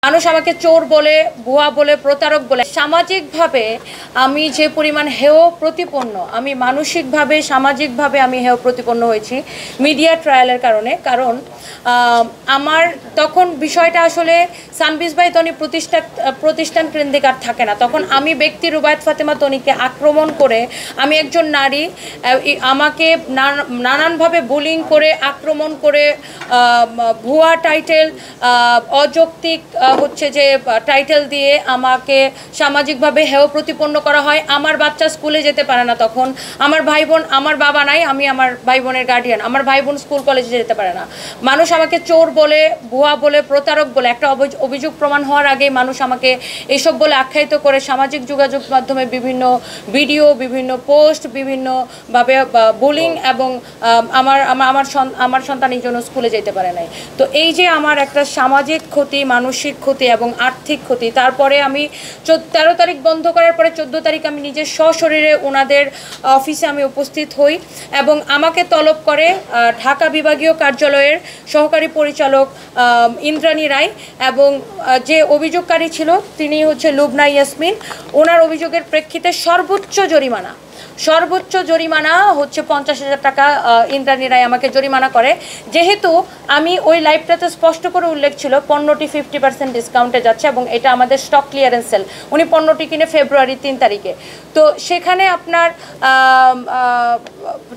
মানুষ আমাকে চোর বলে, ভুয়া বলে, প্রতারক বলে। সামাজিকভাবে আমি যে পরিমাণ হেয় প্রতিপন্ন, আমি মানসিকভাবে সামাজিকভাবে আমি হেয় প্রতিপন্ন হয়েছি মিডিয়া ট্রায়ালের কারণে। কারণ আমার তখন বিষয়টা আসলে সানবিজ ভাই তনি প্রতিষ্ঠান কেন্দ্রিক আর থাকে না। তখন আমি ব্যক্তি রুবায়েত ফাতেমা তনিকে আক্রমণ করে, আমি একজন নারী, আমাকে নানানভাবে বুলিং করে, আক্রমণ করে, ভুয়া টাইটেল, অযৌক্তিক হচ্ছে যে টাইটেল দিয়ে আমাকে সামাজিকভাবে হেয় প্রতিপন্ন করা হয়। আমার বাচ্চা স্কুলে যেতে পারে না তখন, আমার ভাই বোন, আমার বাবা নাই, আমি আমার ভাই বোনের গার্ডিয়ান, আমার ভাই বোন স্কুল কলেজে যেতে পারে না। মানুষ আমাকে চোর বলে, ভুয়া বলে, প্রতারক বলে, একটা অভিযোগ প্রমাণ হওয়ার আগেই মানুষ আমাকে এইসব বলে আখ্যায়িত করে সামাজিক যোগাযোগ মাধ্যমে বিভিন্ন ভিডিও, বিভিন্ন পোস্ট, বিভিন্নভাবে বুলিং এবং আমার সন্তান এই জন্য স্কুলে যেতে পারে নাই। তো এই যে আমার একটা সামাজিক ক্ষতি, মানসিক ক্ষতি এবং আর্থিক ক্ষতি। তারপরে আমি 13 তারিখ বন্ধ করার পরে 14 তারিখ আমি নিজের সশরীরে ওনাদের অফিসে আমি উপস্থিত হই এবং আমাকে তলব করে ঢাকা বিভাগীয় কার্যালয়ের সহকারী পরিচালক ইন্দ্রাণী রায় এবং যে অভিযোগকারী ছিল তিনি হচ্ছে লুবনা ইয়াসমিন। ওনার অভিযোগের প্রেক্ষিতে সর্বোচ্চ জরিমানা হচ্ছে 50,000 টাকা ইন্দ্রাণী রায় আমাকে জরিমানা করে। যেহেতু আমি ওই লাইভটাতে স্পষ্ট করে উল্লেখ ছিল পণ্যটি 50% ডিসকাউন্টে যাচ্ছে এবং এটা আমাদের স্টক ক্লিয়ারেন্স সেল। উনি পণ্যটি কিনে ফেব্রুয়ারি 3 তারিখে। তো সেখানে আপনার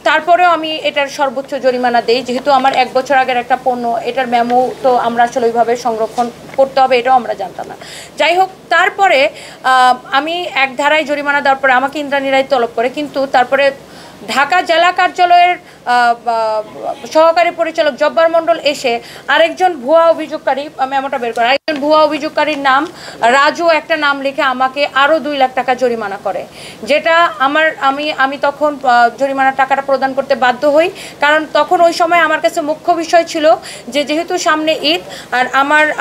তারপরেও আমি এটার সর্বোচ্চ জরিমানা দেই, যেহেতু আমার 1 বছর আগের একটা পণ্য, এটার মেমো তো আমরা আসলে ওইভাবে সংরক্ষণ করতে হবে এটাও আমরা জানতাম না। যাই হোক, তারপরে আমি এক ধারায় জরিমানা দেওয়ার পরে আমাকে ইন্দ্রাণী রায় তলব করে, কিন্তু তারপরে ঢাকা জেলা কার্যালয়ের সহকারী পরিচালক জব্বার মণ্ডল এসে আরেকজন ভুয়া অভিযোগকারী, আমি এমনটা বের করি, আরেকজন ভুয়া অভিযোগকারীর নাম রাজু একটা নাম লিখে আমাকে আরও 2 লাখ টাকা জরিমানা করে। যেটা আমি তখন জরিমানার টাকাটা প্রদান করতে বাধ্য হই, কারণ তখন ওই সময় আমার কাছে মুখ্য বিষয় ছিল যে যেহেতু সামনে ঈদ আর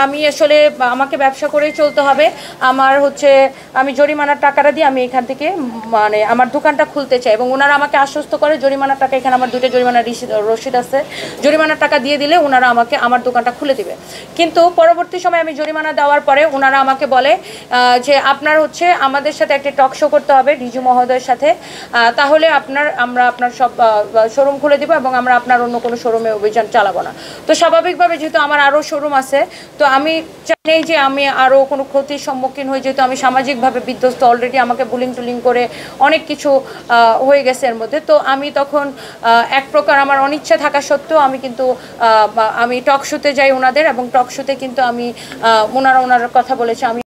আমি আসলে আমাকে ব্যবসা করেই চলতে হবে, আমি জরিমানার টাকাটা দিয়ে আমি এখান থেকে মানে আমার দোকানটা খুলতে চাই এবং ওনারা আমাকে আশ্বস্ত করে জরিমানার টাকা, এখানে আমার 2টা জরিমানার রসিদ আছে, জরিমানার টাকা দিয়ে দিলে ওনারা আমাকে আমার দোকানটা খুলে দিবে। কিন্তু পরবর্তী সময় আমি জরিমানা দেওয়ার পরে ওনারা আমাকে বলে যে আপনার আমাদের সাথে একটা টক শো করতে হবে ডিজি মহোদয়ের সাথে, তাহলে আমরা আপনার সব শোরুম খুলে দিব এবং আমরা আপনার অন্য কোনো শোরুমে অভিযান চালাবো না। তো স্বাভাবিকভাবে যেহেতু আমার আরও শোরুম আছে, তো আমি চাই যে আমি আরও কোনো ক্ষতির সম্মুখীন হই, যেহেতু আমি সামাজিকভাবে বিধ্বস্ত, অলরেডি আমাকে বুলিং টুলিং করে অনেক কিছু হয়ে গেছে এর মধ্যে। তো আমি তখন এক প্রকার আমার অনিচ্ছা থাকা সত্ত্বেও আমি টক শোতে যাই ওনাদের, এবং টক শোতে কিন্তু ওনারা কথা বলেছে আমি